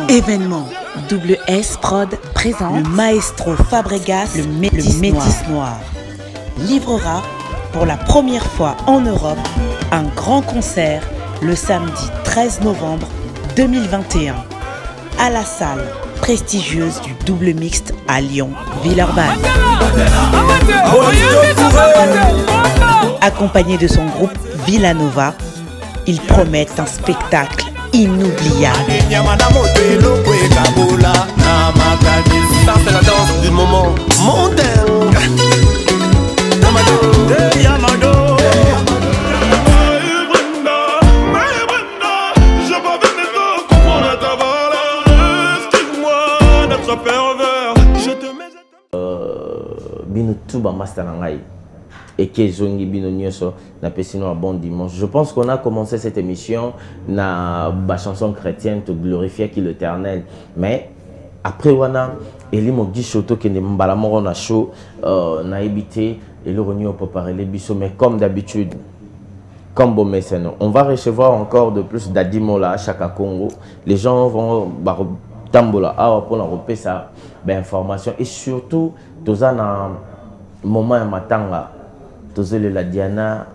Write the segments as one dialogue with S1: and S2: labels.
S1: Événement. Double S Prod présente le maestro Fabregas, le Métis Noir, livrera pour la première fois en Europe un grand concert le samedi 13 novembre 2021 à la salle prestigieuse du Double Mixte à Lyon, Villeurbanne. Accompagné de son groupe Villanova, il promet un spectacle inoubliable.
S2: Ça c'est la danse du moment mondain.
S3: Bino tuba master nangai et que zongi bino nyoso na pesino un bon dimanche. Je pense qu'on a commencé cette émission na ba chanson chrétienne te glorifier qui l'Éternel, mais après wana eli mo gishoto ke mbala moko na show na habité et le renio pour parler les biso, mais comme d'habitude comme bon mécène on va recevoir encore de plus d'Adimola à Chaka Congo. Les gens vont tambola pour la repérer ça information et surtout tous un moment à matanga tous la Diana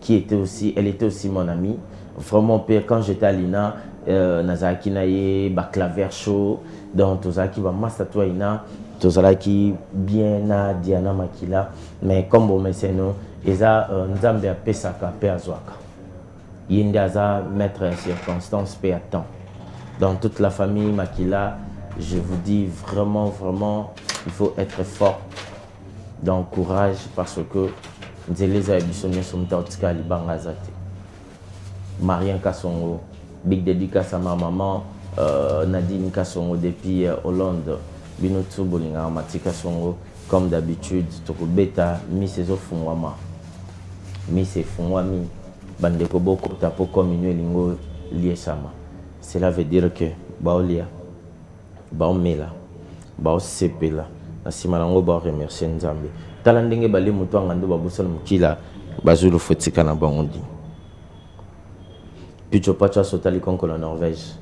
S3: qui était aussi, elle était aussi mon amie vraiment pire quand j'étais à l'INA Nazaki naye clavier show donc tous qui va master toi ina tous qui bien na Diana Makila, mais comme bon mécène eza nzambe a pesaka pe azwaka yindaza mettre en circonstance pe à temps dans toute la famille Makila. Je vous dis vraiment, il faut être fort, donc courage parce que Nzeleza Ebisonyo Somtaotika Libangazate. Marien Kassongo, big dédicace à ma maman Nadine Kassongo depuis Hollande. Binotu Bolinga Mati Kassongo, comme d'habitude, Toko Beta, Miss Ezo Fungwama. Miss Fungwami, Bandeko Boko Tapo Communio Lingo Liesama. Cela veut dire que Baolia. Baomela baosepela na sima nango ba remercier Nzambe tala ndenge bale mutu ngando babusala mukila bazulu fotika na bangondi picho pacha sotali konko la Norvège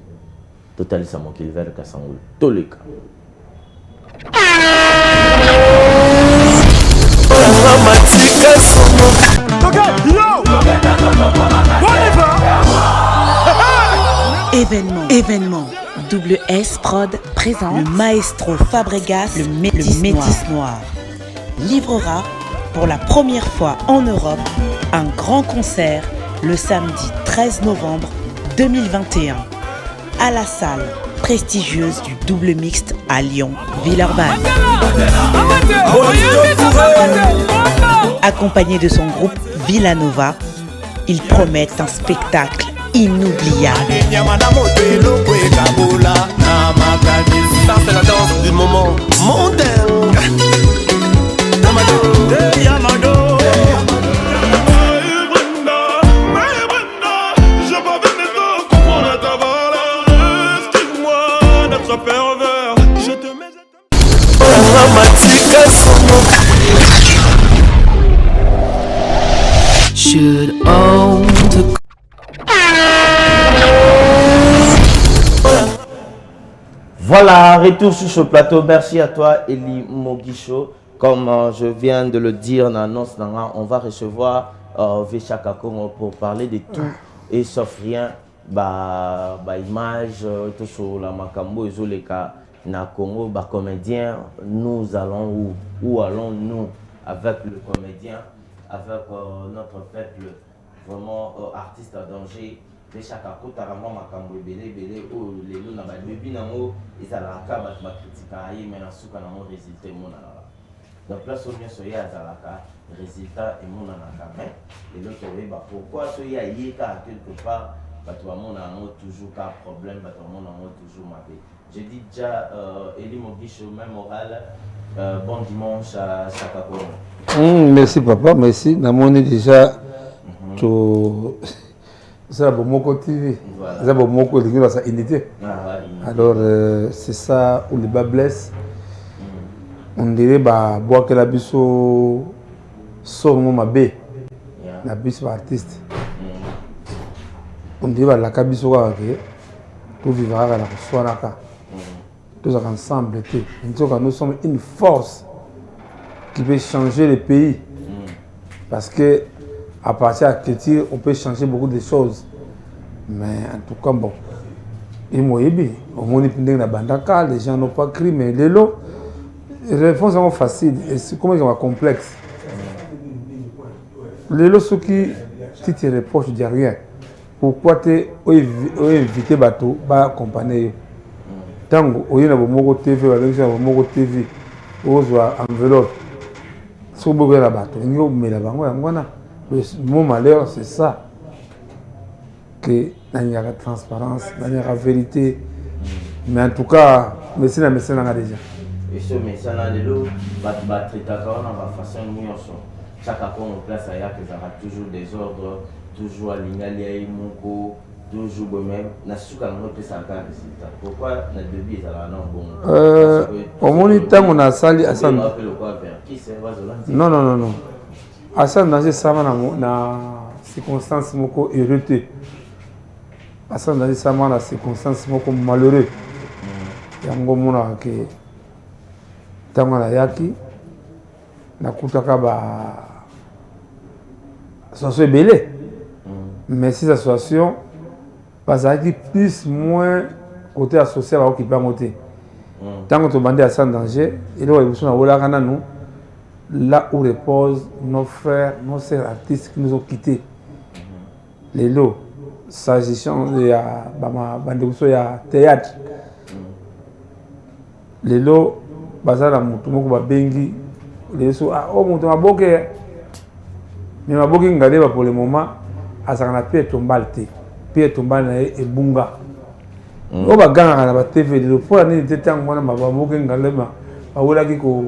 S3: totali sa mokil ver kasangul toleka
S1: Événement. Double S Prod présente le maestro Fabregas, le Métis Noir, livrera pour la première fois en Europe un grand concert le samedi 13 novembre 2021 à la salle prestigieuse du Double Mixte à Lyon, Villeurbanne. Accompagné de son groupe Villanova, il promet un spectacle inoubliable.
S2: Ça c'est la danse du moment mondain.
S4: Should own to
S3: Voilà, retour sur ce plateau. Merci à toi, Eli Mogisho. Comme je viens de le dire dans l'annonce, on va recevoir Chaka Congo pour parler de tout et sauf rien. Image, tout sur la Makambo et Zoleka na Congo, comédien. Nous allons où allons-nous avec le comédien, avec notre peuple, vraiment artiste à danger. Chaka Kotarama Makambo Bele ou les loups na baby nango ezalaka bat ba critica mais na suka nango résultat monana. Donc là sonia soya azalaka résultat et monana mais et l'autre pourquoi soya yeka quelque part bato mona nango toujours ka problème bato mona nango toujours mabe. Je dis déjà Eli Mogisho même oral bon dimanche à Chaka Congo.
S5: Merci papa, merci. Namoni déjà tout ça Bomoko TV, ça Bomoko de sa unité. Alors c'est ça où les bas blessent. on dirait bah boire que la biso sort mon mabé la biso artiste on dirait bah la cabiso quoi que pour vivre à la soirée tous ensemble nous sommes une force qui peut changer le pays parce que à partir de la culture on peut changer beaucoup de choses mais en tout cas bon et moi au moins les gens n'ont pas crié mais les lots les réponses sont faciles et c'est comment ils sont complexes. Les lots ceux qui te reprochent de rien. Pourquoi tu invité bateau ba accompagner tango oyo na bomoko TV ba lekisa bomoko TV ozwa enveloppe so bogo la bateau ngo mela bango yango na mon malheur c'est ça que il y a la transparence il y a la vérité mais en tout cas merci na déjà.
S3: Et ce message là, les battre dans façon nyonso. Chaque fois on place ailleurs que ça a toujours des ordres, toujours aligné à moko, toujours même. Na suka no peut ça faire résultat. Pourquoi na début ça là non bon.
S5: Au moins temps on a sali à ça. Non. À ça dans ça na circonstance moko irrité. À ça dans ça na circonstance moko malheureux. Yango mona ke tango na yaki nakutaka ba association belé mais ces associations bazaki plus moins côté associé ba occupé côté tango to bandé à sans danger et là ils sont na wala kana nous là où reposent nos frères nos sœurs artistes qui nous ont quittés les lots s'agissant de ya ba bandé ya théâtre les lots bazala mutu moko babengi leso o mutu maboke mais maboke ngale ba pour le moment asakana pe tombal na ebunga o baganga na ba TV le pour ani te tango na maboke ngale ba wala ki ko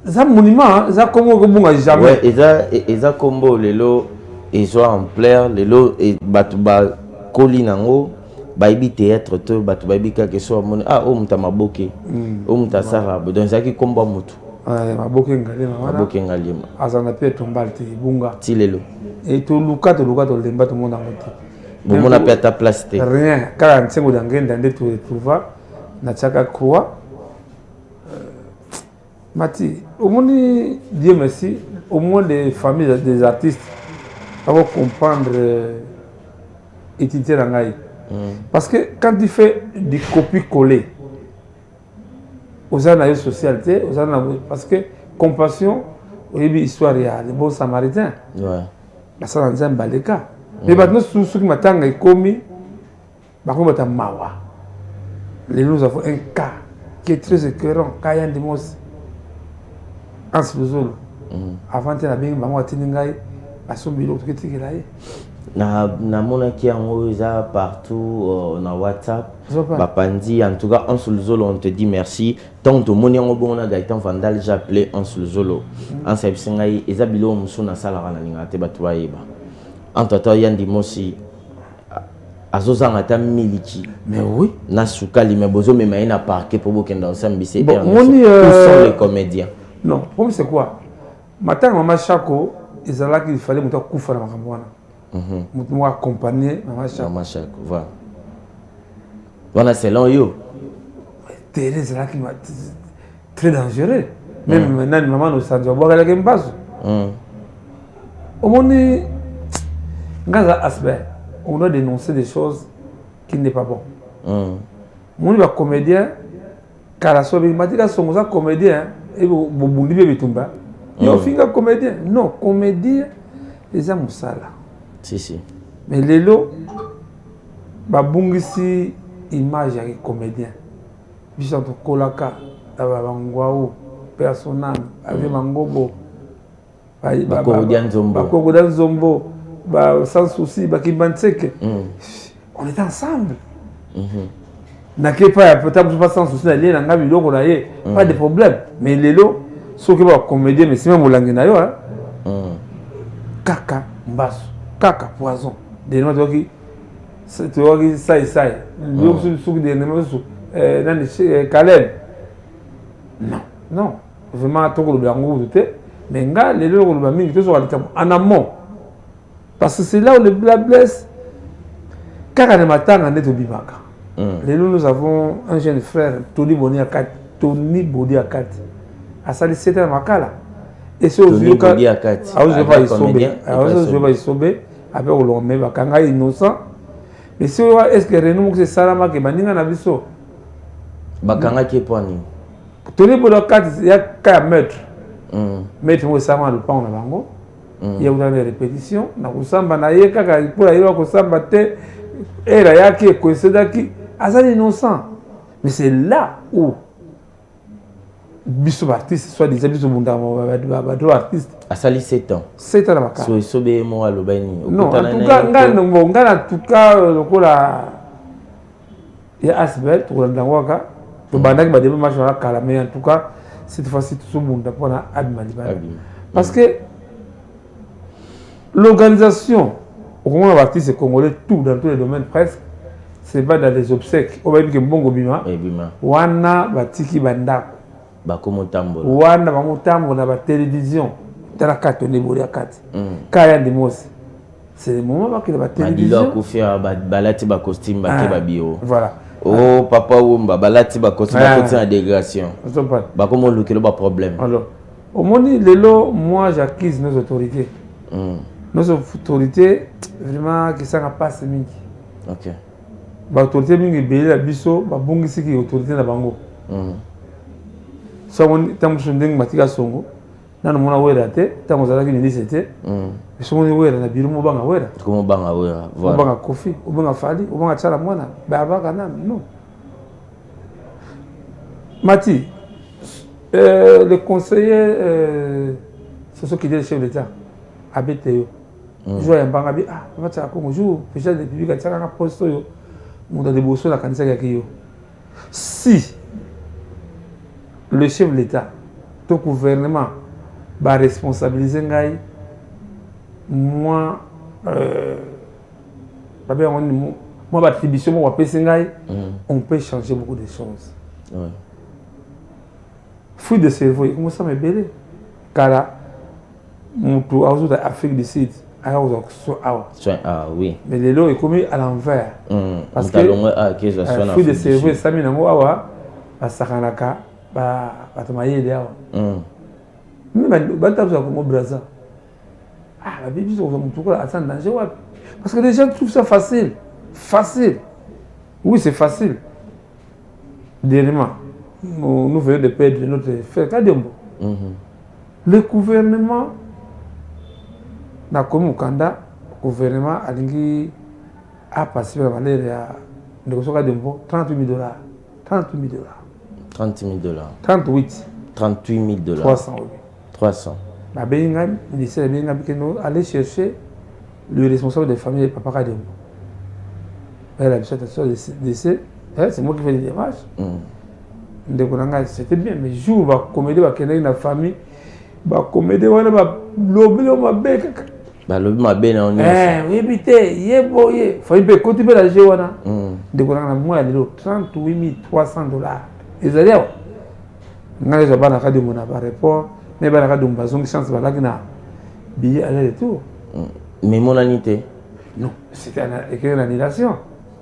S5: za monument za comme bunga jamais
S3: eza combo lelo ezo en plaire lelo et batu ba kolinango baby théâtre to batu baby quelque chose mon o muta maboke o muta sara donc zaki komba mutu
S5: maboke ngalema azana pe tombal te bunga
S3: tilelo
S5: et to luka to lemba to mona ngote
S3: bon mon appelle ta place te
S5: rien 45 dans ngenda nde to retrouva na chaka croix mati au moins Dieu merci au moins des familles des artistes avant comprendre étudier ngai. Parce que quand tu fais du copier-coller aux analyses de socialité, parce que compassion, au début, histoire, il y a les bons samaritains. Ouais. Ça, dans un baleka. Mais maintenant, ceux qui m'attendent, ils commis, par contre, mawa. Nous avons un cas qui est très écœurant, Kayan de Mos, en Slouzolo. Avant, il y a bien, maman, Tiningaï, à son bureau, tout ce qu'il a.
S3: Na mona qui en partout na WhatsApp bapandi en tout cas en sous zolo on te dit merci tant to moni en bon na Gaëtan Vandal j'ai appelé en sous zolo en sebsingai ezabilo musuna sala kana ninga te batwa yeba en toto yandi mosi azozanga ta miliki
S5: mais oui
S3: na sukali mais bozo me maina parquet pour bokenda ensemble c'est
S5: où
S3: sont les comédiens
S5: non pour c'est quoi matin maman Chako ezala qu'il fallait muta kufa na makamwana mutu accompagner
S3: maman Chako voilà voilà c'est long yo
S5: télé c'est là qui m'a très dangereux même maintenant maman nous ça doit boire la game base au monde ngaza aspect on doit dénoncer des choses qui n'est pas bon mon va comédien car so bi matika songo za comédien et bobundi be bitumba yo finga comédien non comédien les amusala
S3: si
S5: mais les lots babungisi image ya comédien biso to kolaka abangwao personnel avec mangobo ba zombo ba sans souci ba kibantseke on est ensemble na kepa peut-être pas sans souci na lien na biloko na ye pas de problème mais les lots ceux qui va comédien mais c'est même molangi na yo kaka mbaso kaka poison des noms qui c'est toi qui ça le sucre des noms Caleb. Non. Vraiment, tout le monde mais les gens en amont. Parce que c'est là où le blesse. Car on est matin, on est au Bimaka. Nous avons un jeune frère, Tony Bodi Akati. À ça, c'était un Makala. Et c'est aux yeux quand il avec Olomé, Bakanga innocent. Mais si est-ce que Renou c'est Salama qui Baninga Nabiso
S3: Bakanga qui est poigné.
S5: Tony Bodi Akati, il y a qu'un maître. Maître, moi, ça m'a le pain en avant. Il y a eu des répétitions. Na kusamba na ye kaka pour aller au kusamba te. Et là, il y a qui est qui est innocent. Mais c'est là où Bissou artiste, soit des Bissou artiste.
S3: À Sali 7 ans.
S5: 7 ans à Maka.
S3: So Sobe mo alobani.
S5: Non, en tout cas, le coup là, il y a Asbel, tout le monde là. Le bandage m'a dit mais en tout cas, cette fois-ci tout le monde a pour parce que l'organisation au moment où artiste congolais tout dans tous les domaines presque, c'est pas dans les obsèques. On va dire que bongo bima. Wana batiki bandako.
S3: Bakomotambo.
S5: Wana bamotambo na ba télévision. Tala katone boli akati. Kaya ndimose. C'est le moment que la télévision.
S3: Madilo kufia balati ba costume ba ke ba bio.
S5: Voilà.
S3: Oh papa Wumba balati ba costume ba côté en dégradation. Bakomo lokelo ba problème.
S5: Alors, au moment lelo moi j'accuse nos autorités. Nos autorités vraiment qui sont pas mingi.
S3: OK.
S5: Ba autorité mingi belé la biso ba bongisi ki autorité na bango. So on tamu shundeng matika songo. Nana mona wera te tamu zalaki ni c'était. So on wera na biro mo banga wera.
S3: Comment banga wera?
S5: Voilà. Banga kofi, o banga fali, o banga chala mwana. Ba kana non. Mati, le conseiller c'est ce qui dit le chef d'État. Abeteo. Je vois un bangabi va tsa ko jour président de la République a tsaka poste yo. Monde de bosso la kanisa ya kiyo. Si le chef de l'État, tout gouvernement va responsabiliser ngai moi moi attribution moi on peut changer beaucoup de choses. Ouais. Fouille de cerveau, comment ça me belé car mutu azo d'Afrique du Sud
S3: oui.
S5: Mais les lots est commis à l'envers. Parce que fouille de cerveau ça mi nango awa basakanaka ba batamaye de awa. Même batazo comme Brazza. La Bible dit qu'on va attendre danger. Parce que les gens trouvent ça facile. Facile. Oui, c'est facile. Dernièrement, nous venons de perdre notre frère Kadembo. Le gouvernement, dans le gouvernement a passé la valeur de Kadembo $38,000. 38.
S3: 38,000 $. 300.
S5: La Béninga, le ministère de Béninga, allait chercher le responsable des familles de Papa Kadembo. C'est moi qui fais les démarches. C'était bien, mais jour où comédie va connaître la famille, va comédie va lobby ma bec.
S3: Bah lobby ma bec on
S5: oui bité, yebo yé. Faut y côté de la géwana. De qu'on a moi de $38,300. Et ça dire, n'a les abana Kadembo na par rapport. Mais il y a une chance de billet aller-retour.
S3: Mais mon annité?
S5: Non, c'était une annulation.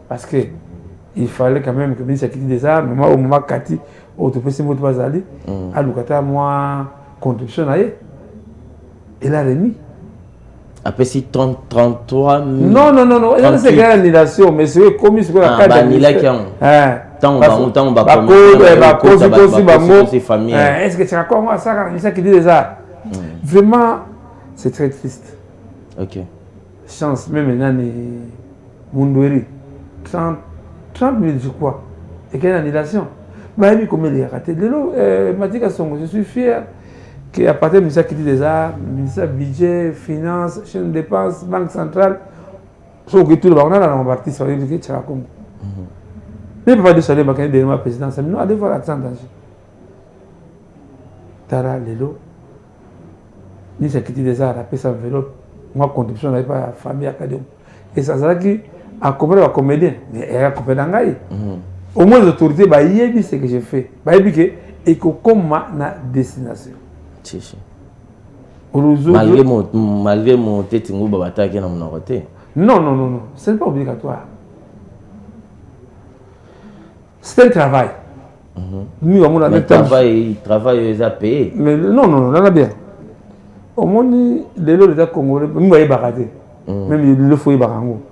S5: Parce qu'il fallait quand même que le ministre quitte des arts, mais moi, au moment où Kati, au tout petit mot de Bazali, à l'Oukata, moi, contribution, il a remis.
S3: Après, si 33 000.
S5: Non, c'est une annulation, mais c'est comme ce qu'on a fait. Est-ce que tu as comment ça quand il dit déjà vraiment c'est très triste.
S3: OK.
S5: Chance même maintenant Mundweri 30 000 je crois et quelle annulation. Mais comme il est raté de l'eau Matika Songo, je suis fier qu'à partir du ministère qui dit déjà ministère budget, finance, chaîne de dépenses, banque centrale so que tout le monde a parti sur les que tu as comme mais pas de saler bakane de ma présidence mais non à devoir attendre danger tara lelo ni ça qui des arts après ça vélo moi contribution n'avait pas famille académique et ça ça qui a combien de comédien mais elle a combien d'angai Au moins les autorités, bah, il y a ce que j'ai fait. Bah, il y a et que comme ma destination.
S3: Malgré mon tête, non,
S5: non, ce n'est pas obligatoire. C'est un travail.
S3: Mais travail, ils ont payé.
S5: Mais non, là, bien. Au moins, l'État congolais, nous voyons baraté. Même le foyer barango.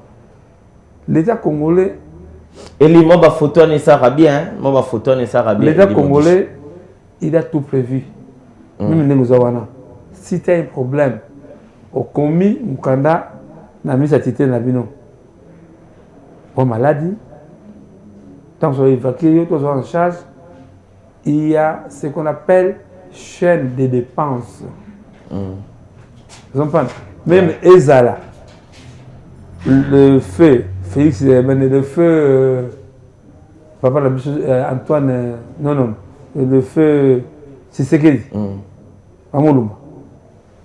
S5: L'État congolais.
S3: Et les mots photo ça bien,
S5: L'État congolais, il a tout prévu. Même nous avons. Si tu as un problème, au commis, Mukanda, n'a mis sa titane na bino. Pour maladie, tant que vous évacué, tous en charge, il y a ce qu'on appelle chaîne de dépenses. Vous comprenez? Même Ezala, le feu, Félix, le feu, papa, Antoine, non, le feu, c'est ce qu'il dit.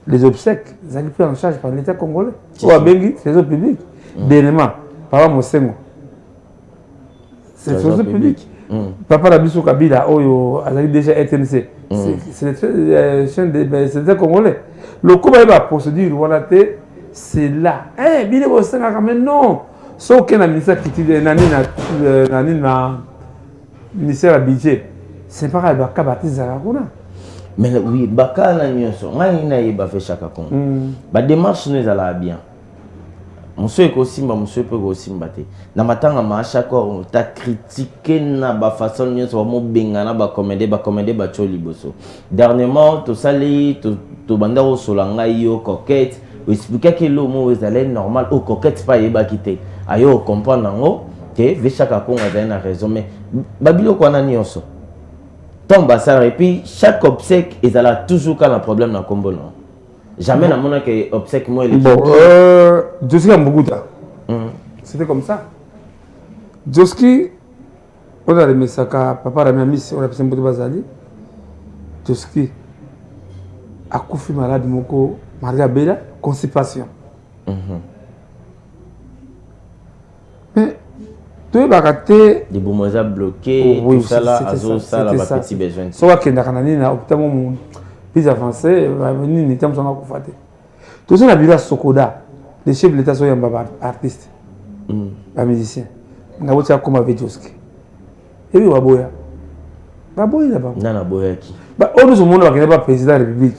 S5: Les obsèques, ils ont été pris en charge par l'État congolais. Ou à Bengi, c'est les publics. Dernièrement, papa Mosengo, c'est les réseaux publics. Papa Rabissou Kabila, a déjà RTNC. C'est l'État congolais. Le combat va procédure, voilà, c'est là. Eh, bien, mais non. Sauf qu'il y a un ministère qui dit ministère à budget. C'est pas grave, il va baptiser la Rona.
S3: Mais oui, baka na nyonso ngai ba fait chaque congo ba démarche nous ala bien monsieur ko simba monsieur peut ko simba te na matanga ma chaque on ta critiquer na ba façon nyonso mo benga na ba commander ba choli boso dernièrement to sali to banda o solanga yo coquette ou expliquer que le mot est normal au coquette pas yeba quitter ayo comprendre ngo que ve chaque congo a une raison mais babilo ko na nyonso tombe à ça et puis chaque obsèque ils a toujours quand un problème dans combo non jamais na mona que obsèque moi
S5: bon Joski a beaucoup de c'était comme ça Joski on a remis ça papa a mis on a fait un peu de bazali Joski a couffé malade moko Maria Bella constipation mais tu es baraté
S3: des boumouza bloqués tout ça là ça là va petit besoin
S5: soit qu'il n'a rien na hôpital mon plus avancé va venir ni temps sans coufater tout ça na bila Sokoda les chefs de l'état sont un artiste un musicien na wotia comme avec Joski et puis baboya là-bas
S3: na boya qui
S5: ba on nous monde va pas président de la République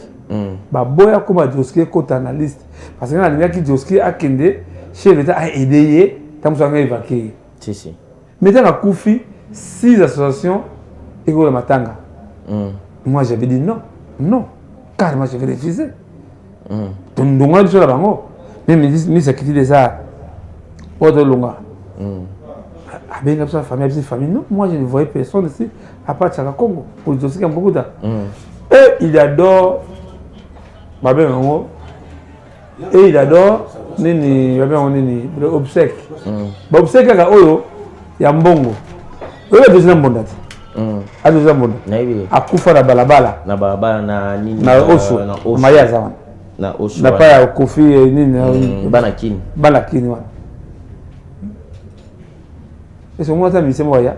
S5: baboya comme Joski comme analyste parce que na ligne qui Joski a kende chef de l'état a aidé tant ça évacué.
S3: Si.
S5: Maintenant, à Koufi, 6 associations et la Matanga. Moi, j'avais dit non, carrément, je vais refuser. Donc, on a dit ça là-bas. Même ils ont quitté déjà. Autre longa. Avec une famille, non, moi, je ne voyais personne ici, à part Tchaka Congo, pour le dossier qui a beaucoup de temps. Et il adore Babé Mango. Et il adore le obsèque. L'obsèque est oyo ya mbongo. Oyo deuxième mbondati. A deuxième mbondati. A kufa na balabala.
S3: Na balabala na nini?
S5: Na osu. Maya zawan.
S3: Na osu.
S5: Na pa ya kofi nini
S3: banakini.
S5: Banakini wana. Eso mo ta misemo ya.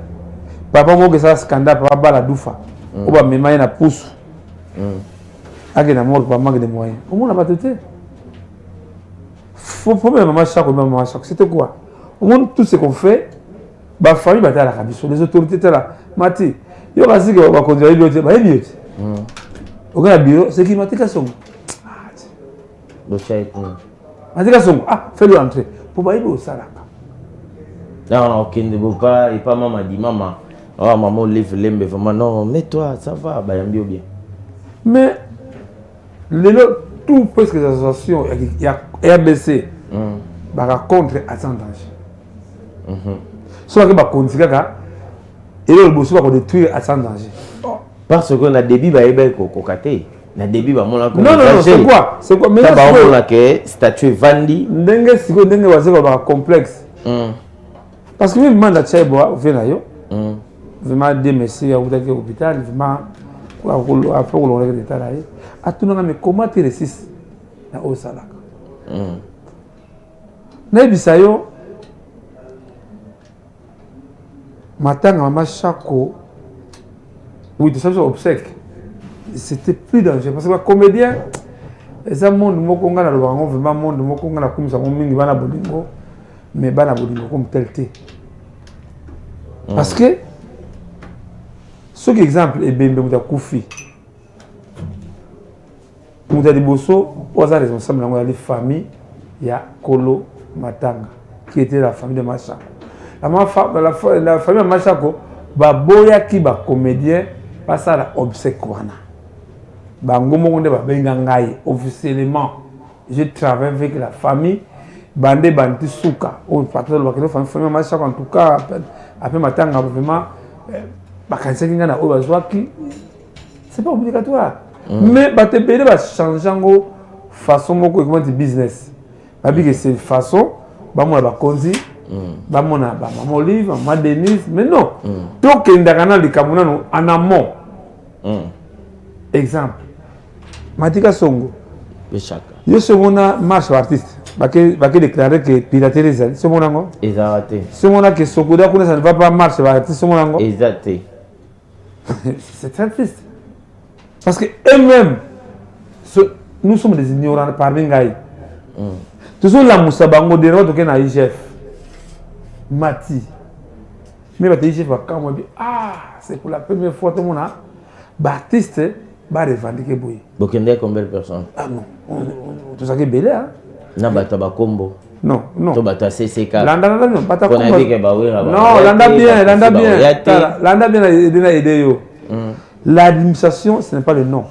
S5: Papa mo ke sa scandale papa bala dufa. Oba memaye na pusu. Ake na mort pa manque de moyens. Comment on a pas tout faut même maman chaque c'était quoi au monde tout ce qu'on fait ba famille ba ta la kabiso les autorités là mati yo kasi que va conduire l'autre ba bien au grand bureau c'est qui mati ka son
S3: le chef
S5: mati ka son fais-le entrer pour ba ibo salaka
S3: non ok ne veut pas et pas maman dit maman maman lève lembe vraiment non mais toi ça va ba yambio bien
S5: mais tout presque les associations, il y a RBC, contre à sans danger. Soit que continue et le boss va détruire à sans danger.
S3: Parce qu'on a débit va être cocaté. Na débit va mon
S5: non, c'est quoi? C'est quoi? Mais
S3: là, que statue Vandi.
S5: Dengue, si vous dengue, vous avez un complexe. Parce que même dans Tchaïboa, vous venez là, vraiment des messieurs à l'hôpital, vraiment. Après, on a été là. À tout le monde, mais comment tu résistes au Salak? Matanga Mama Chako, oui, tout ça, c'est obsèque. C'était plus dangereux parce que les comédiens, c'est un monde où on a le vraiment monde où on a comme ça, on a bolingo, mais bana bolingo comme tel té. Parce que ce exemple est bien de Koufi. Mouta Diboso, aux responsables de la famille, il y a Kolo Matanga, qui était la famille de Machako. La famille de Machako, Baboya qui est comédien, passe à la obsèque. Officiellement, je travaille avec la famille. Bande Banti Souka, ou patron de la famille Machako, en tout cas, après Matanga, vraiment, c'est pas obligatoire. Mais tu peux changer la façon de business. C'est une façon, tu peux conduire, tu peux livre, tu peux Denise, mais non. Donc, il y a un canal en amont. Exemple. Matika Songo. Je suis un marche artiste. Je vais déclarer que piraterie, c'est mon ango.
S3: Exact.
S5: C'est mon ango que Sokoda ne va pas marcher artiste, c'est mon ango.
S3: Exact.
S5: C'est très triste. Parce que eux-mêmes, nous sommes des ignorants parmi nous. Toujours la Moussabango de l'autre qui est IGF. Mati. Mais l'IGF va quand même dire, c'est pour la première fois que tout le monde a. Baptiste va revendiquer Boy.
S3: Vous connaissez combien de personnes?
S5: Ah non. Tout ça qui est belé, hein?
S3: Non, combo.
S5: Non, non.
S3: Tu vas CCK.
S5: Landa, non, pas ta combo.
S3: Non,
S5: Landa bien. Landa bien aidé. L'administration, ce n'est pas le nom.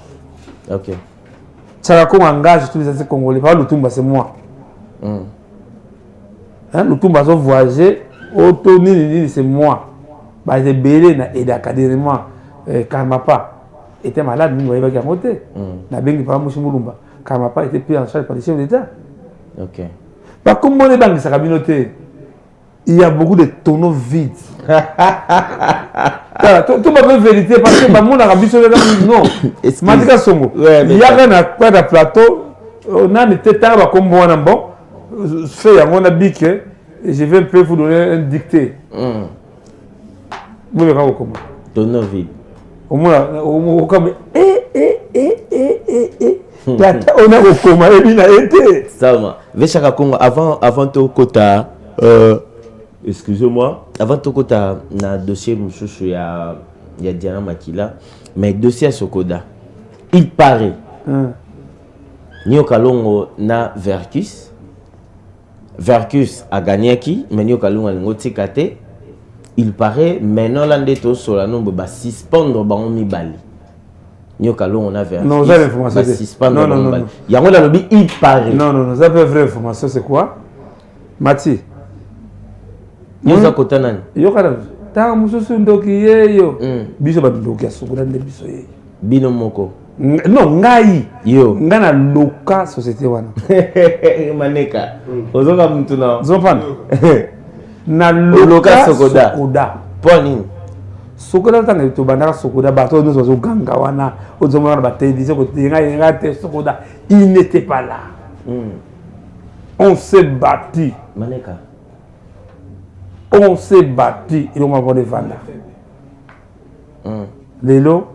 S3: Ok.
S5: Tcharako engage tous les anciens Congolais. Pas Lutumba, c'est moi. Lutumba, ils ont voyagé. Otoni, c'est moi. Ils ont belé et d'académiquement. Karmapa était malade, nous voyons qu'il y a côté. La banque pas Mouchimoulumba. Karmapa était pris en charge par les chefs d'État.
S3: Ok.
S5: Par contre, les banques, ça communauté, il y a beaucoup de tonneaux vides. Tout ma vérité parce que mon arabe sur non. Matika Songo. Il y a un plateau. On a été tard comme bon bon. Fait on a dit que je vais un peu vous donner un dicté. Vous verrez comment.
S3: Tonneau vide.
S5: Au moins, comme on a au coma et bien été.
S3: Ça va. Vechaka Congo avant ton quota. Excusez-moi. Avant tout que tu as un dossier, il y a Diana Makila, mais dossier à Sokoda, il paraît. Nio Kalongo na Vercus. Vercus a gagné qui, mais Nio Kalongo a ngoti kate. Il paraît, maintenant l'andeto sur la nombre va suspendre Baomi Bali. Nio Kalongo na Vercus.
S5: Non, j'ai l'information.
S3: Non. Il y a un lobby, il paraît.
S5: Non, ça peut être vraie information, c'est quoi? Mati.
S3: Yoza Kotanan.
S5: Yokaran. Tant mususu ndoki yeyo. Biso ba ndoki asukura nde biso yeyo.
S3: Bino moko.
S5: Non, ngai.
S3: Yo.
S5: Ngana loka société wana.
S3: Maneka. Ozoka mtu na.
S5: Zopana. Na loka Sokoda.
S3: Poni.
S5: Sokoda tanga to bandaka Sokoda bato nous zo ganga wana. Ozomona ba télévision ko tinga te Sokoda. Il n'était pas là. On s'est battu.
S3: Maneka.
S5: On s'est battu et on m'a volé Vanda. Lélo,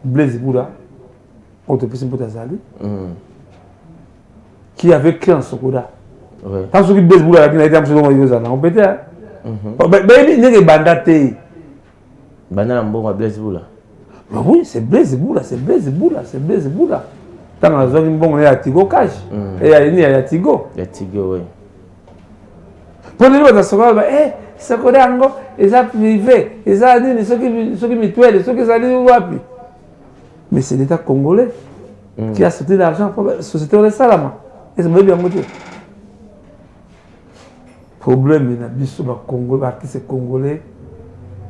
S5: Blaise Bouda, autopsie Boutazali, qui avait créé un Sokoda. Tant que Blaise Bouda a été un peu de on peut dire. Mais il n'y a pas de bandaté.
S3: Banana Mbonga Blaise Bouda.
S5: Oui, c'est Blaise Bouda, c'est Blaise Bouda. Tant que la zone Mbonga est à Tigo Cash. Et il y a Tigo.
S3: Il y a Tigo, oui.
S5: Pour les gens, c'est que les gens privés, les gens qui mutuels, ceux qui sont wapi. Mais c'est l'État congolais qui a sorti l'argent pour la société de Salama. Et c'est bien motivé. Problème, il y a Congolais, artistes congolais,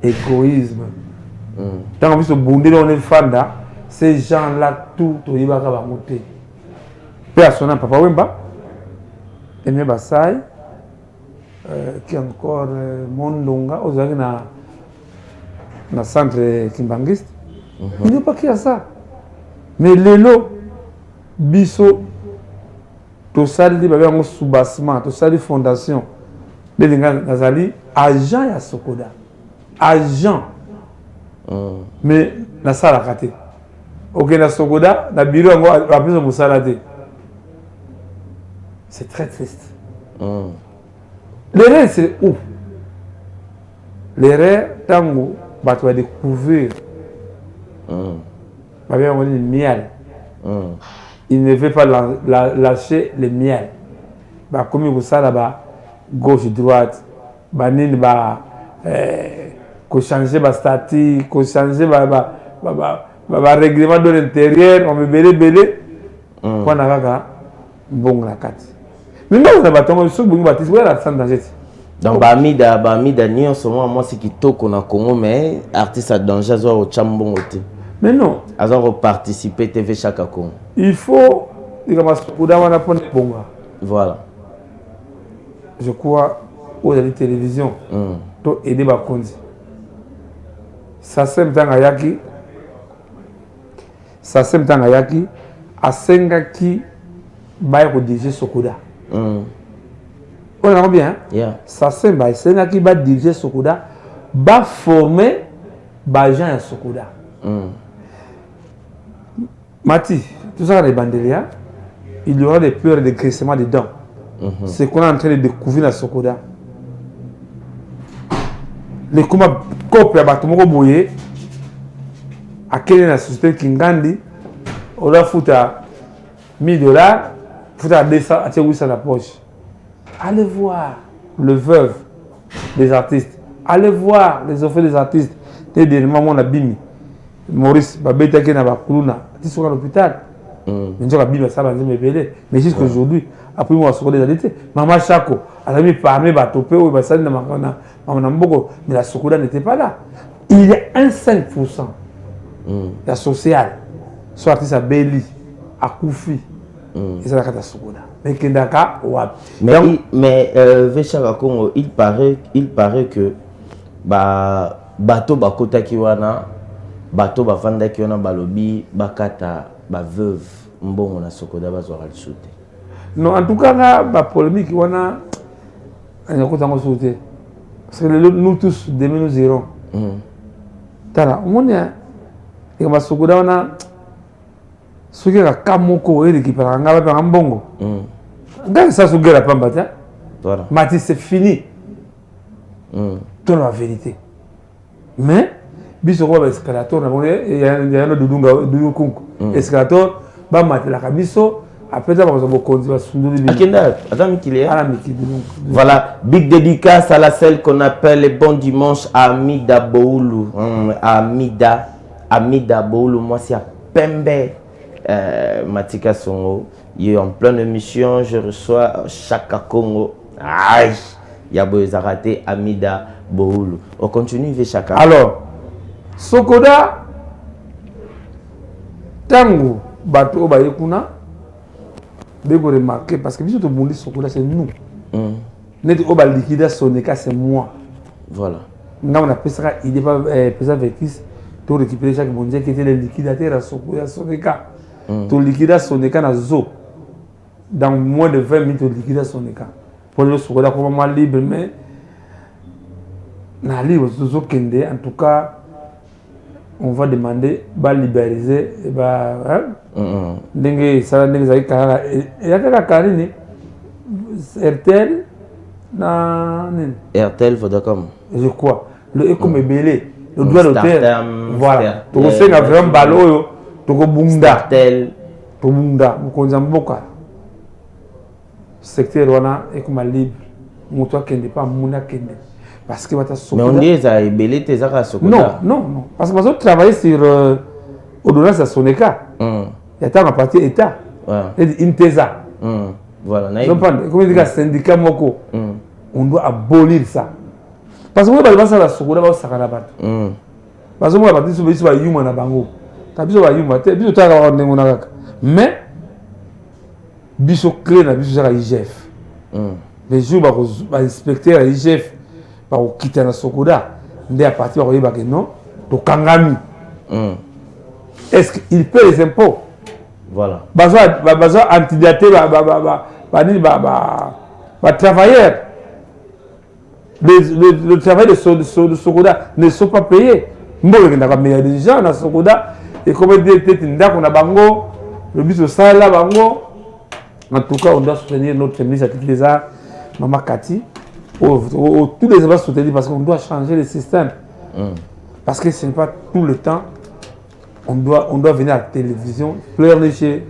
S5: égoïsme. Quand on a bondé dans les fanda, ces gens-là, tout, ils vont monter. Personne, Papa Wemba, Aimé Bassai. Qui encore Mondonga, aux dans le centre Kimbangiste. Il n'y a pas qui a ça. Mais Lélo, Bisso, tout ça, il y a un sous-bassement, tout ça, les fondations. Les Nazali, agent à Sokoda. agent. Mais na sala kate. Ok, na Sokoda, na bureau ngo après mon salade. C'est très triste. L'erreur c'est où? L'erreur tango bah tu vas découvrir. Bah bien on dit le miel. Il ne veut pas lâcher le miel. Bah comme il ça là-bas gauche droite, bah nini bah qu'on changer ba statut, qu'on changer ba règlement de l'intérieur, on me belé qu'on a gaga bon la carte. Mais non on a pas tombé sur bon baptiste ouais la sans danger.
S3: Donc Bamida ni en ce moment moi c'est qui toko na Congo mais artiste à danger zo au chambon ote.
S5: Mais non,
S3: alors participer TV Chaka Congo.
S5: Il faut il commence pour d'avoir la bonne bonga.
S3: Voilà.
S5: Je crois aux télévisions to aider ba konzi. Ça sème tanga yaki. Ça sème tanga yaki asenga ki ba ko diriger Sokoda. On a bien.
S3: Yeah.
S5: Ça sème ba asenga ki ba diriger Sokoda, ba former ba gens à Sokoda. Mati, tout ça les bandeliers, il y aura des pleurs et des graissements dedans. C'est qu'on est en train de découvrir la Sokoda. Les combats copes à Batomoko Boye, à quelle est la société Kingandi, on a foutu à $1000, foutu à 200, à tirer ça la poche. Allez voir le veuve des artistes. Allez voir les offres des artistes. T'es des mamans à Bimi. Maurice, Babeta qui n'a pas Kuluna, tu seras à l'hôpital. Mais jusqu'aujourd'hui, après moi, je suis allé. Maman Chako, elle a mis parmi les topés ou les salles de Makana, mais la Sokoda n'était pas là. Il y a un 5%. La sociale, soit artiste à Beli, à Koufi, et c'est la carte Sokoda. Mais Kendaka, ouais.
S3: Mais Vechaka Congo, il paraît que bateau bakota kiwana. Bato bafanda ki ona balobi bakata ba veuve mbongo na Sokoda bazwara le soute.
S5: Non, en tout cas la polémique wana on ko tango soute. Parce que nous tous demain nous irons. Tala omonia e ba Sokoda wana soki ka kamoko e qui para ngaba pa mbongo. Ngaka ça sugera pamba ta.
S3: Voilà.
S5: Mati c'est fini. Tout la vérité. Mais biso ko ba escalator na bon il y a un dudunga kunku escalator ba matela ka biso après ça ba zo konzi ba sunduli bi
S3: Akenda attends qu'il est
S5: ala miki donc
S3: voilà big dédicace à la celle qu'on appelle les bons dimanches Amida Boulu Amida Boulu moi c'est à Pembe Matika Songo il est en pleine émission je reçois Chaka Congo aïe il y a beau raté Amida Boulu on continue avec Chaka.
S5: Alors Sokoda tango bato ba yekuna bego remarquer parce que biso to bondi Sokoda c'est nous. Net oba liquida Soneka c'est moi.
S3: Voilà.
S5: Nga on a pesaka il est pas pesa vekis to récupérer chaque bondier qui était le liquidateur à Sokoda Soneka. To liquida Soneka na zo. Dans moins de 20 minutes to liquida Soneka. Pour le Sokoda comme moi libre mais na libre zo kende en tout cas on va demander de libéraliser ndenge ça ndenge za ikara ya kaka karine RTL na
S3: RTL Vodacom
S5: je crois le écom belé le droit d'auteur voilà to senga vraiment baloyo to ko bunda
S3: RTL
S5: to bunda mukonza mboka secteur wana écom libre moto akende pas muna kende. Parce que
S3: mais on dit ça belé tes ara Sokoda.
S5: Non. Parce que nous travailler sur ordonnance à Soneka. Il y a tant à partir état. Ouais. Intesa.
S3: Voilà.
S5: Comme dit syndicat moko. On doit abolir ça. Parce que moi ça la Sokoda va sakana bat. Parce que moi partir sur biso ba yuma na bango. Ta biso ba yuma te biso ta ka ndengo na kaka. Mais biso clé na biso ça IGF. Les jours ba inspecteur à IGF au quitter na Sokoda ndé à partir de que non to kangami est-ce qu'il paie les impôts
S3: voilà
S5: besoin antidater ba travailleurs le travail de Sokoda ne sont pas payés. Moi, il y a des gens dans Sokoda, et comme il dit, on a bango, le but de ça, là, bango. En tout cas, on doit soutenir notre ministre des Arts, Maman Cathy. Tous les doivent soutenir parce qu'on doit changer le système. Parce que ce n'est pas tout le temps. On doit venir à la télévision, pleurnicher.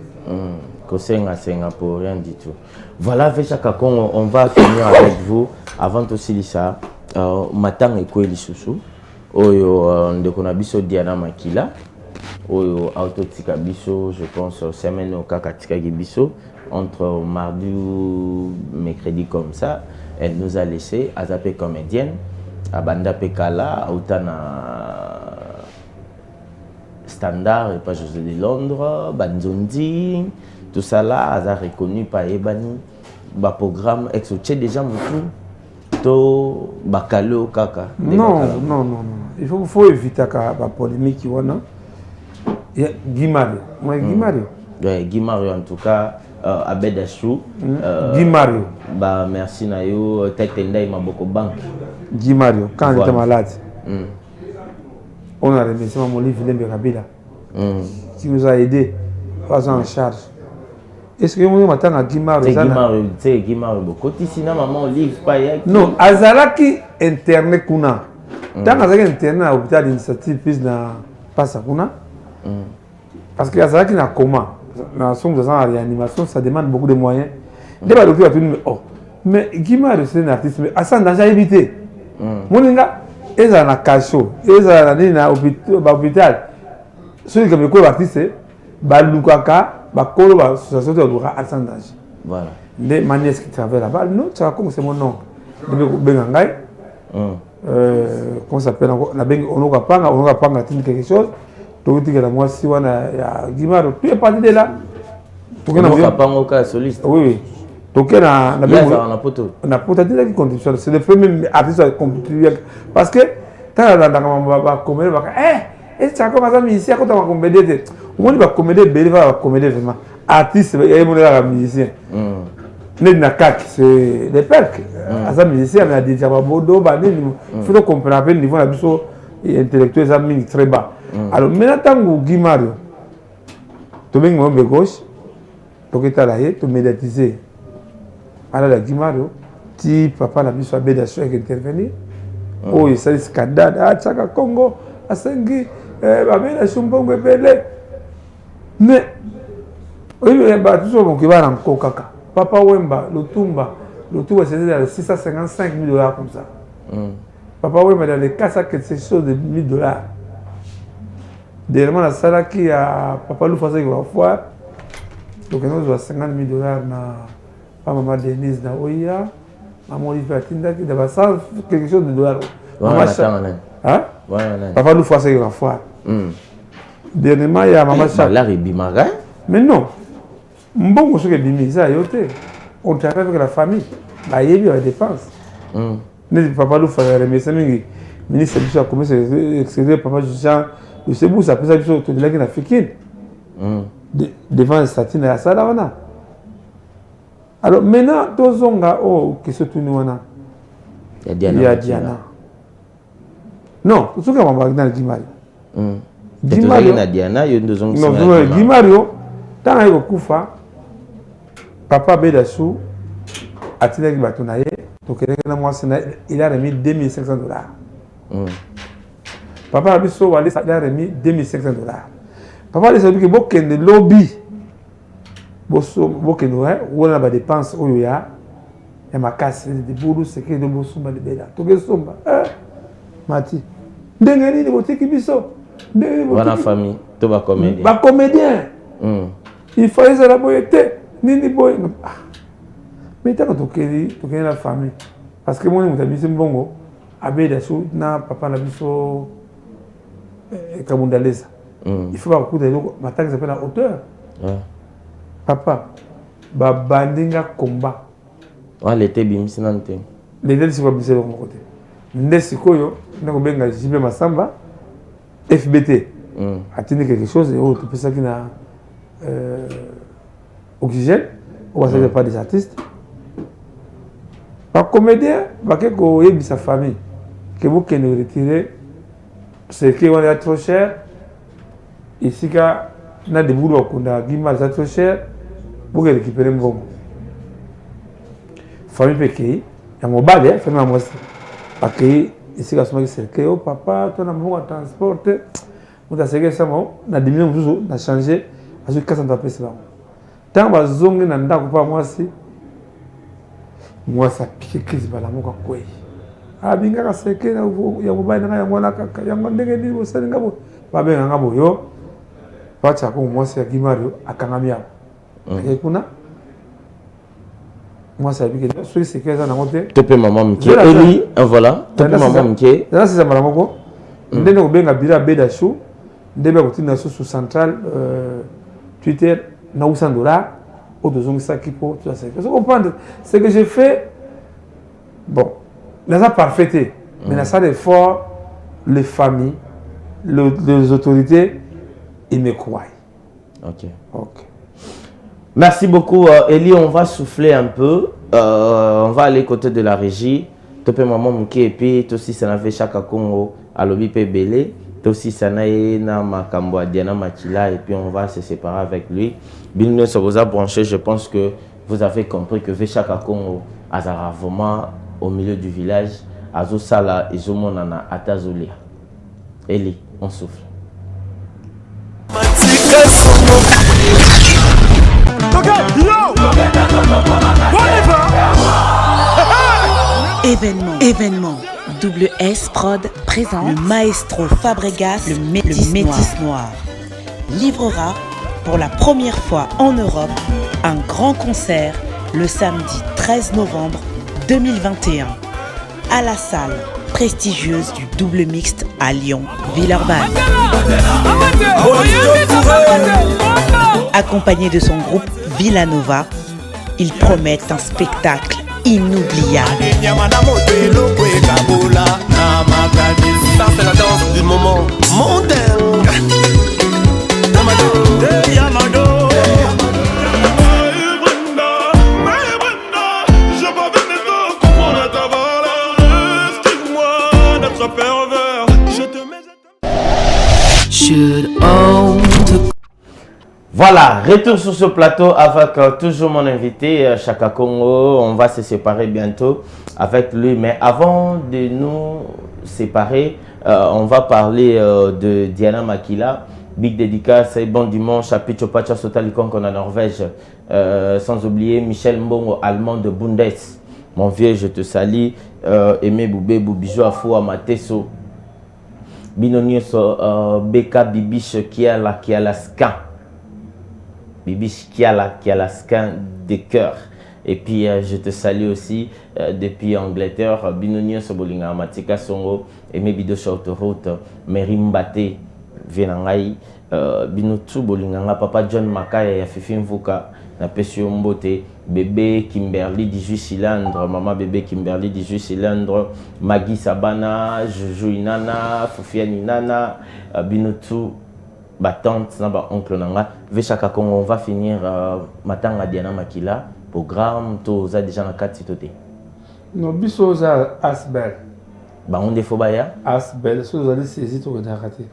S3: Pour rien du tout. Voilà, Véchakakon, on va finir avec vous. Avant aussi, ça, Matang et Koueli Soussou. Oyo, ndekona biso Diana Makila. Oyo, autotika biso, je pense, semaine au Kakatika biso. Entre mardi ou mercredi comme ça, elle nous a laissé à zapper comédienne, à Banda Pekala, à Outana Standard, et pas José de Londres, Banzondi, tout ça là, elle a reconnu par Ebani, le programme, ex-oché déjà moutou, to bakalo kaka.
S5: Non. Il faut éviter la polémique. Il y a Guy Mario. Guy Mario.
S3: Ouais, Guy Mario en tout cas. Abed Achou.
S5: Guy Mario.
S3: Bah, merci Nayo. Tetenda il m'a beaucoup banque.
S5: Guy Mario, quand j'étais malade, on a remercié mon livre Lembe Kabila qui nous a aidés, pas en charge. Est-ce que vous m'attendez à Guy Mario?
S3: C'est Guy Mario beaucoup. Si maman livre pas
S5: non, Azalaki internet kuna. Tant Azalaki internet à l'hôpital d'initiative plus na passe kuna. Parce que Azalaki na comment? Dans son réanimation, ça demande beaucoup de moyens. Dès que le docteur a dit, oh, mais Guy Mario c'est un artiste, mais à ça, on a évité. Mon gars, ils ont un cachot, ils ont un hôpital. Celui qui a été artiste, Balukaka, Bakolo, l'association de droit à danger.
S3: Voilà.
S5: Les manières qui travaillent là-bas, non, tu vois, c'est mon nom. Bengangai. Comment ça s'appelle encore? On n'a pas quelque chose. Donc, moi, si on a Guimard, tout est parti de là.
S3: On n'a pas encore soliste.
S5: Oui. Donc, on a peut-être qui contribution. C'est le premier artiste à contribuer. Parce que, quand on a comédie, tu as commencé à musicien, quand on a comédie, on va comédie, on va comédie vraiment. Artiste, il y a un musicien. C'est les percs. Les musiciens, on a dit, il faut comprendre le niveau intellectuel, c'est très bas. Alors, maintenant, Guy Mario, tu es un peu gauche, tu es médiatisé. Alors, Guy Mario, si papa n'a pas besoin d'intervenir, oh, il s'est scandale, ah, Tchaka Congo, à Sengi, Babena Chumbongo, Belé. Mais, oui, il y a toujours un qui va en Kokaka. Papa Wemba, le Tumba, c'était à 655 000 $ comme ça. Papa Wemba, dans les cas, ça, c'est chose de 1 000 $. Dernièrement, la salle qui a Papa Lou Fassa qui va voir. Donc, nous avons 50 000 $. Pas maman Denise na Oya. Maman Olivier Atinda qui va ça, quelque chose de dollars. Papa Lou Fassa qui va voir. Dernièrement, il y a maman Chaka. Mais non. Bon, ce que Bimi, ça, on travaille avec la famille. Il y a des dépenses. Papa Lou Fassa remercie le ministre de la Commission extérieure, Papa Jean. Le Sebou, ça peut être tout de la Guinée devant la statue de la salle. Alors maintenant, tous on a qui se tournent. Il y a Diana. Non, tout ce qu'on va dans le Guimari. Guy Mario, tant qu'il y a Koufa, Papa Bédassou, a tiré le bâton. Il a remis 2500 $. Papa a remis 2500 $. Papa a dit que le lobby, on a des dépenses, il y a ma casse, des boulots, c'est que de Bossumba de Béda. Tout le monde, Mati. Dengeni, de qui biso.
S3: Voilà, famille, tu vas comédien.
S5: Bah, comédien. Il fallait ça la boyauté. Nini boy. Mais tu as la famille. Parce que moi, je suis bon. Abeda Chou, na papa na biso Kamundaleza. Il faut pas beaucoup de gens. Ma tante s'appelle la hauteur. Papa, bandinga combat.
S3: L'été bimisi nante.
S5: L'été c'est pas bimisi de mon côté. Ndesi koyo, ndako benga JB Massamba, FBT. Atteindre quelque chose et autre. Pour ça qu'il a oxygène. On va pas des artistes. Par comédien, il y a sa famille. Que vous qui nous retirez, c'est qu'on est trop cher. Ici, il y a des boulots qui sont trop cher. Vous récupérez un bon. Famille Péké, il y a mon balai, famille à moi. Parce que ici, il y a des gens qui disent papa, tu as un transport. On a changé ça, on a diminué, on a changé. On a changé 400 pesos. Tant que je suis là, moi, ça pique crise par la moka quoi. Ah, bien que c'est que il y a mobile na ya mwana kaka, ya ndenge ndi bo sali ngabo. Ba benga ngabo yo. Pacha ko moi c'est Gimario akangamia. Et kuna moi ça pique. Soit c'est que ça na côté.
S3: Topé maman mke. Eli, voilà. Topé maman mke.
S5: Là c'est ça malamoko. Ndene ko benga bira beda show. Ndebe ko tina sur central Twitter na $100. C'est ce que j'ai fait. Bon, dans la parfaité, mais dans ça, l'effort, les familles, les autorités, ils me croient.
S3: Ok. Merci beaucoup, Eli. On va souffler un peu. On va aller côté de la régie. Topé maman mouké et puis aussi ça n'avait chaque Congo à l'objet belé. Aussi ça n'a na makambo Diana Makila et puis on va se séparer avec lui. Bien ça vous a branché, je pense que vous avez compris que Vechaka Congo azara vraiment au milieu du village, azo sala izomonana atazolia. Eli, on souffle.
S1: Événement. Double S Prod présente le maestro Fabregas, le Métis Noir. Livrera pour la première fois en Europe un grand concert le samedi 13 novembre 2021 à la salle prestigieuse du Double Mixte à Lyon, Villeurbanne. Accompagné de son groupe Villanova, ils promettent un spectacle inoubliable.
S2: Ça c'est la danse du moment mondain.
S3: Voilà, retour sur ce plateau avec toujours mon invité Chaka Congo. On va se séparer bientôt avec lui, mais avant de nous séparer, on va parler de Diana Makila. Big dédicace et bon dimanche à Picho Pacha Sotalikon en Norvège. Sans oublier Michel Mbongo, allemand de Bundes. Mon vieux, je te salue. Aimé Boubé, Boubijou Afou Amateso. Binonioso, Beka Bibiche qui a la scan. Bibiche qui a la scan de cœur. Et puis je te salue aussi depuis Angleterre. Binonioso Bolinga Matika Songo. Aimé Bido Autoroute. Merimbate. Vienangai. Binotu Bolinga Papa John Makaya ya Fifi Mvuka. Na Pesio Mbote. Bébé Kimberly 18 cylindres, maman bébé Kimberly 18 cylindres, Maggie Sabana, Joujou Inana, Fofia Ninana, Binotu, ma tante, ma oncle Nanga. Vechaka Congo, on va finir Matanga Diana Makila, programme, tout ça déjà dans 4 sites.
S5: Non, biso za Asbel.
S3: Bah on défaut baya.
S5: Asbel, so za saisi to na raté.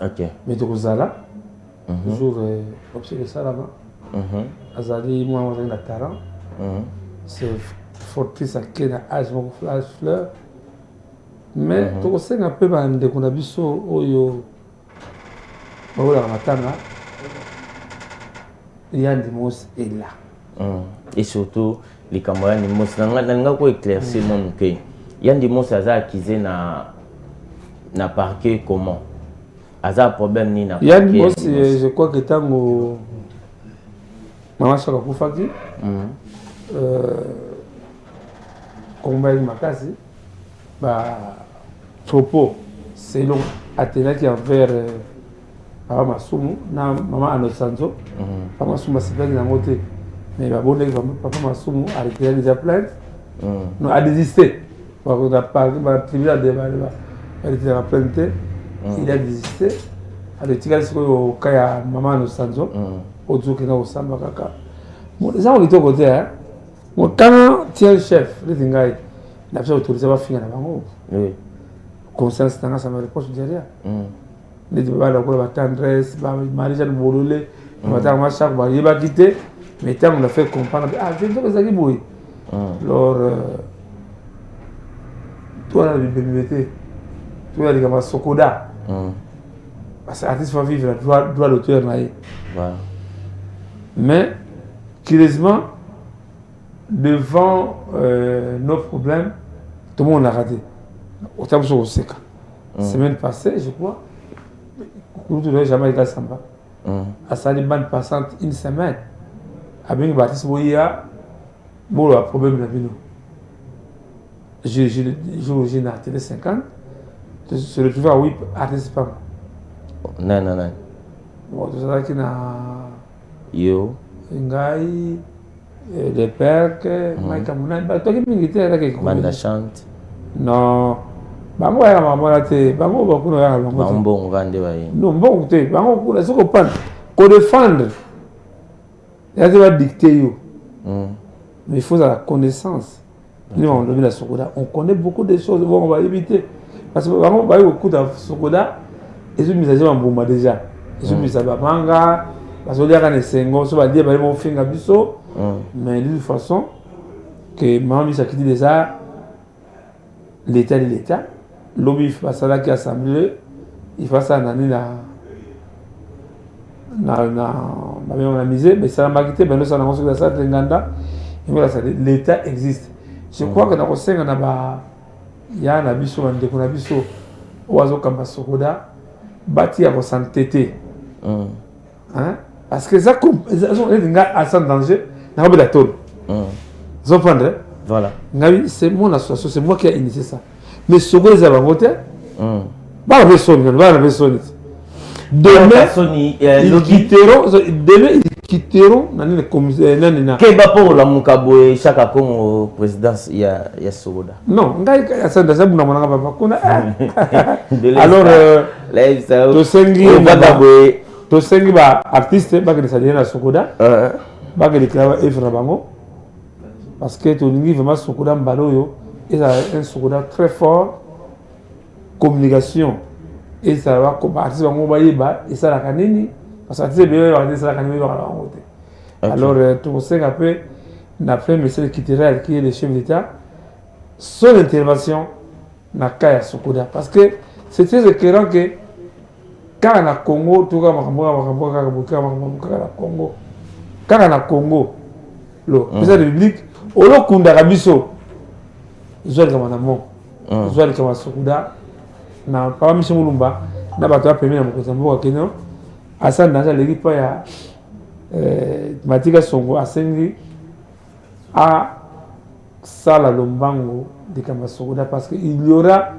S3: Ok.
S5: Mais to zala. Toujours observer ça là-bas. Azali moi on a talent. C'est fortrice à quel âge mon flash fleur. Mais to c'est un peu bande qu'on a biso oyo. Voilà matanga. Yann Dimos est là.
S3: Et surtout les camarades Dimos nanga ko éclaircir mon que Yann Dimos aza accusé na parquet comment. Aza problème ni na.
S5: Yann Dimos je crois que tango Maman Chaka Koufaki, combat Makasi, propos, c'est long, Athéna qui envers Papa Masumu, Maman Anosanzo, Papa Masumu s'est fait dans côté, mais Papa Masumu a retiré déjà plainte, non, a désisté, on a parlé, on a tribunal de a retiré la plainte, il a désisté, a retiré au cas Maman Anosanzo. Ozo qui n'a pas samba kaka. Bon, les gens qui sont côté, Moi, quand tu es le chef, les gars, il a besoin d'autoriser à finir avant.
S3: Oui.
S5: Conscience, ça me reproche derrière. Les débats, la tendresse, Marie Jeanne Bololé, chaque fois, il va quitter, mais tant on a fait comprendre, ah, c'est ça que ça qui bouille. Alors, toi, la BBT, toi, les gars, Sokoda. Parce que l'artiste va vivre, droit d'auteur.
S3: Voilà.
S5: Mais, curieusement, devant nos problèmes, tout le monde a raté. Autant que je sais. La semaine passée, je crois, nous ne jamais été à Samba. À sa bande passante une semaine, avec une bâtisse Boya, bon, le problème de nous. J'ai une télé 50, je se retrouve à 8 artistes par mois.
S3: Non.
S5: Bon, tout ça qui n'a.
S3: Yo.
S5: Ngai, les pères, Mike Amouna, toi qui m'invitais à la
S3: Manda chante.
S5: Non. Bango ya maman là te bango beaucoup no ya bango.
S3: Bon vande baye.
S5: Non bon te bango pour ce qu'on parle. Qu'on défendre. Il va dicter yo. Mais il faut la connaissance. Nous on domine la Sokoda. On connaît beaucoup de choses, bon on va éviter parce que bango ba yo coup de Sokoda et ils mis à en bomba déjà. Ils mis à manga parce que les sengo so ba dire ba mo finga biso. Mais de toute façon que maman ça qui dit déjà l'État de l'État. Lobby face à la qui assemblée, il fait ça dans la misée, mais ça m'a quitté, mais nous sommes dans ça, l'État existe. Je crois que dans le Sénat, il y a un abisso, un abisso, oiseau comme Sokoda, bâti à s'entêter. Parce que ça, les gars sont en danger, n'a pas de tour. Vous comprenez?
S3: Voilà.
S5: C'est mon association, c'est moi qui ai initié ça. Mais ce que les avons voté, pas la sonné. Demain, ils quitteront les commissaires.
S3: Quel va pour la Mukaboe, chaque con présidence, il y a Sokoda.
S5: Non, alors, Tosengi va artiste, va que ça devient la Sokoda, va que les clavats et Frabango, parce que Toningi vraiment Sokoda Mbaloyo. Et ça a un Sokoda très fort, communication. Et ça va comme artiste va m'envoyer et ça la canine. Parce que l'artiste va ça la canine va la monter. Alors tout ça après d'après monsieur Kitterel qui est le chef d'État, son intervention n'a qu'à Sokoda parce que c'est très éclairant que quand on a Congo tout comme Congo quand on a Congo le président de la République au Lokunda Rabiso Zoal kama na mo Zoal kama Sokoda na pa mission mulumba na bato ya premier na Mozambique Kenya asa dans l'équipe ya Matika Songo asengi a sala lombango de kama Sokoda parce que il y aura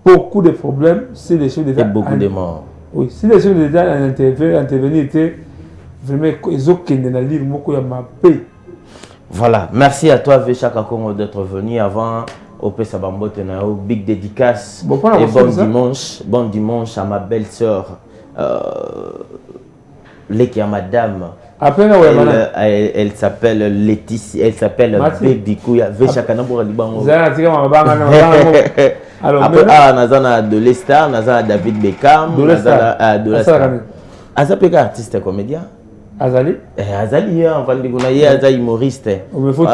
S5: beaucoup de problèmes si les chefs d'État
S3: beaucoup de morts.
S5: Oui, si les chefs d'État intervenir étaient vraiment ils ont qu'une dans livre moko ya ma paix.
S3: Voilà, merci à toi Vechaka Congo d'être venu avant Opé Sabambote Nao, big dédicace et bon dimanche à ma belle-sœur Lekia madame.
S5: Après
S3: elle s'appelle Laetitia, elle s'appelle Baby Kouya Vechaka Nabora Libango. Alors après Nazana de l'Estar, Nazana David Beckham, Nazana de l'Estar. Azapeka artiste comédien.
S5: Azali
S3: Azali, on va le dire, il est humoriste.
S5: Mais faut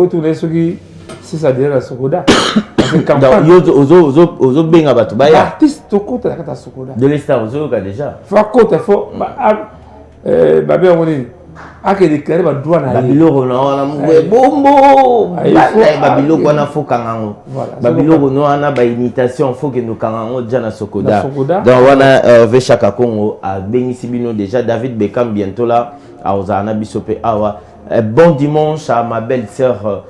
S5: tourner ce qui, si ça devient la Sokoda.
S3: Ozo benga batu baya.
S5: Artiste to côté la kata Sokoda.
S3: De l'Estar ozo déjà.
S5: Faut côté faut babé on dit a que déclarer ba droit na
S3: Babilo na bombo. Babilo ko na foka ngango. Babilo no ana ba imitation faut que nous kangango déjà na Sokoda. Donc wana Vechaka Congo a bénisi bino déjà David Beckham bientôt là à Ozana Bisope awa. Bon dimanche à ma belle-sœur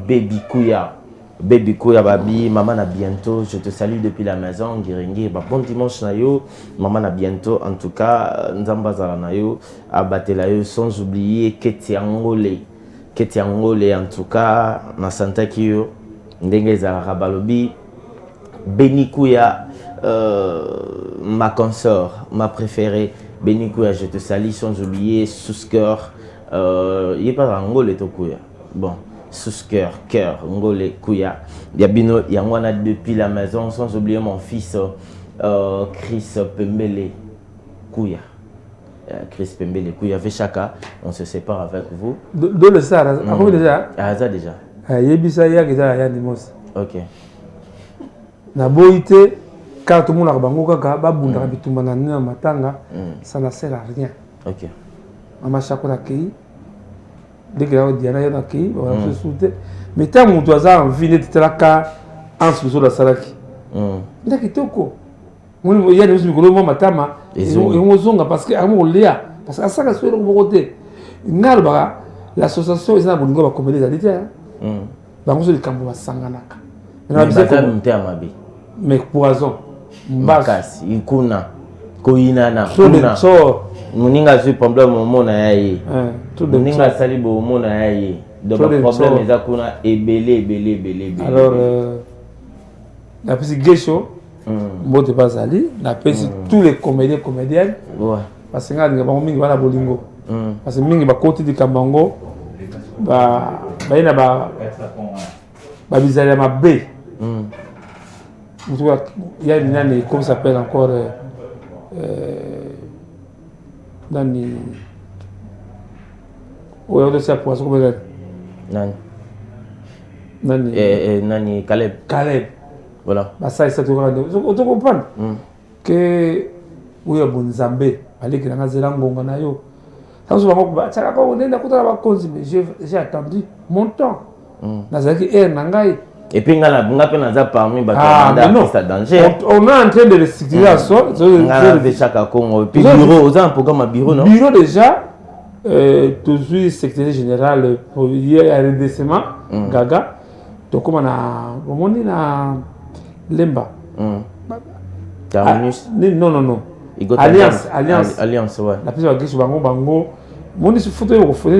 S3: Baby Kouya. Baby Kouya Babi, maman à bientôt. Je te salue depuis la maison, Giringi. Bon dimanche Nayo, maman à bientôt. En tout cas, Nzambazara Nayo, Abatelayo, sans oublier Ketiangole. Ketiangole, en tout cas, na Santa Kiyo, Ndengeza Rabalobi, Beni Kouya, ma consort, ma préférée. Beni Kouya, je te salue sans oublier Souscœur. il est pas Ngolé to Kouya. Bon, sous cœur, Ngolé Kouya. Yabino Yangwana depuis la maison, sans oublier mon fils Chris Pembele Kouya. Chris Pembele Kouya Vechaka, on se sépare avec vous.
S5: De le ça, comment déjà?
S3: Ah, ça déjà.
S5: Yebisa ya kita ya Nimos.
S3: Ok.
S5: Na boité quand tout le monde a bango kaka ba bunda bitumba na nina matanga, ça ne sert à rien.
S3: Ok.
S5: Mama chakona kei. Dès que la Diana ya na kei, on va se souter. Mais tant mon toisa en vie n'était là qu'à en sous la salaki. Nda kitoko. Mon ya de mikolo mo matama et on zonga parce que amo lea parce que ça ka so ko côté. Ngalba l'association ils na bolingo ba comédie d'alité. Bango so likambo basanganaka. Mais poison.
S3: Mbakasi, ikuna, koinana,
S5: kuna.
S3: Muninga su problème au monde aye. Muninga sali bo monde aye. Donc le problème est kuna belé.
S5: Alors la petite gesho, mbote pas ali, la petite tous les comédiennes.
S3: Ouais.
S5: Parce que nga bango mingi bana bolingo. Parce que mingi ba côté du Kambango ba ina ba bizarre ma B. Il y a une année, comment ça s'appelle encore Nani. Oui, on doit savoir pour ça. Comment
S3: Nani Caleb. Voilà.
S5: Bah ça, c'est tout grande. On te comprend que oui, bon Zambé, allez que la Zélango na yo. Ça se voit que ça on est d'accord avec cause, mais j'ai attendu mon temps. Nazaki nangai.
S3: Et puis, on a parmi les danger.
S5: On est en train de restituer la sorte.
S3: On a chaque Congo. Puis, bureau, on a un programme à bureau, non?
S5: Bureau déjà, toujours secrétaire général pour redressement, Gaga. Donc, comme on a Lemba.
S3: Terminus?
S5: Non. Alliance, ouais. La plus de Bango. Mon is photo au fond,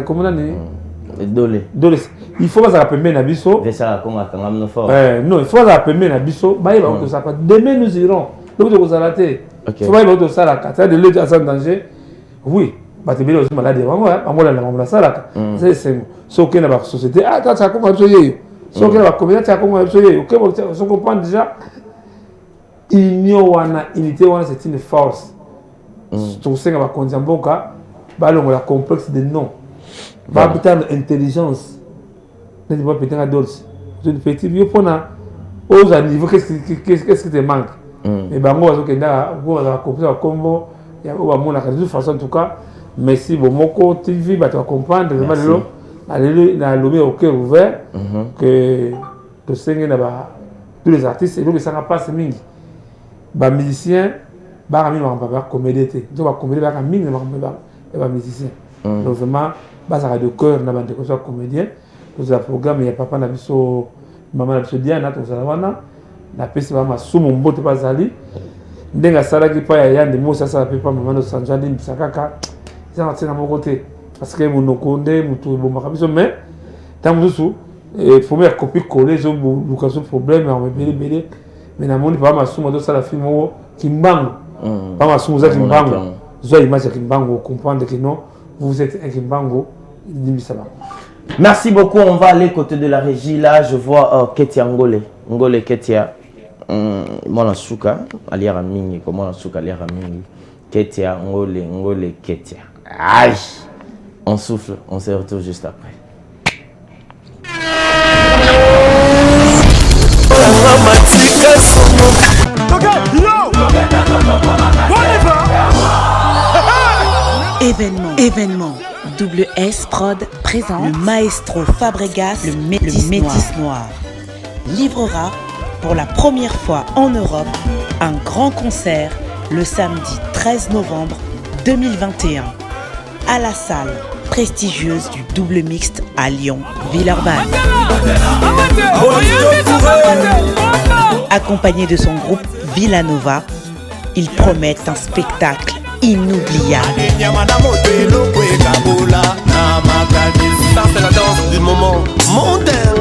S5: comment on a
S3: Dole.
S5: Il faut pas appeler Nabiso. Non, il faut pas appeler Nabiso. Demain nous irons. Donc vous allez. Il faut pas aller au Salaka. Ça de l'autre à danger. Oui. Bah tu bien aussi malade. On Salaka. C'est ce que la société. Ah quand ça commence à y. Ce que la communauté ça commence à y. OK, on comprend déjà. Unité c'est une force. Tout ça va Konzamboka. Bah le complexe de nom. Va habiter intelligence. Ne dis pas peut-être adultes. Je dis petit vieux pour na aux niveau qu'est-ce qui te manque. Mais bango azo kenda go za comprendre combo ya o ba mona de toute façon en tout cas merci bomoko TV ba tu comprendre vraiment le na lobby au cœur ouvert que to senga na ba tous les artistes et donc ça n'a pas ce mingi. Ba musicien ba rami ba comédien donc ba comédien ba mingi ba musicien. Donc vraiment basa de cœur na bande ko soit comédien pour un programme ya papa na biso maman na biso Diana to zawana na pesi ba masumu mbote bazali ndenga salaki pa ya yande mo sasa pepa maman no sanjali bisakaka ça va tsena mon côté parce que mon konde mutu bomba biso mais tant musu première copie collée zo bukaso problème on me belé mais na moni pa masumu do sala film kimbango pa masumu za kimbango zo image ya kimbango comprendre que non vous êtes un kimbango.
S3: Merci beaucoup. On va aller côté de la régie. Là, je vois Ketia Ngolé. Ngolé Ketia. Mon souka. Aliara mingi. Comment on souka aliara mingi. Ketia Ngolé Ketia. Aïe. On souffle. On se retrouve juste après.
S1: Événement. Double S Prod présente le maestro Fabregas, le Métis Noir. Livrera pour la première fois en Europe un grand concert le samedi 13 novembre 2021 à la salle prestigieuse du Double Mixte à Lyon, Villeurbanne. Accompagné de son groupe Villanova, ils promettent un spectacle inoubliable.
S2: Ça c'est la danse du moment mondain.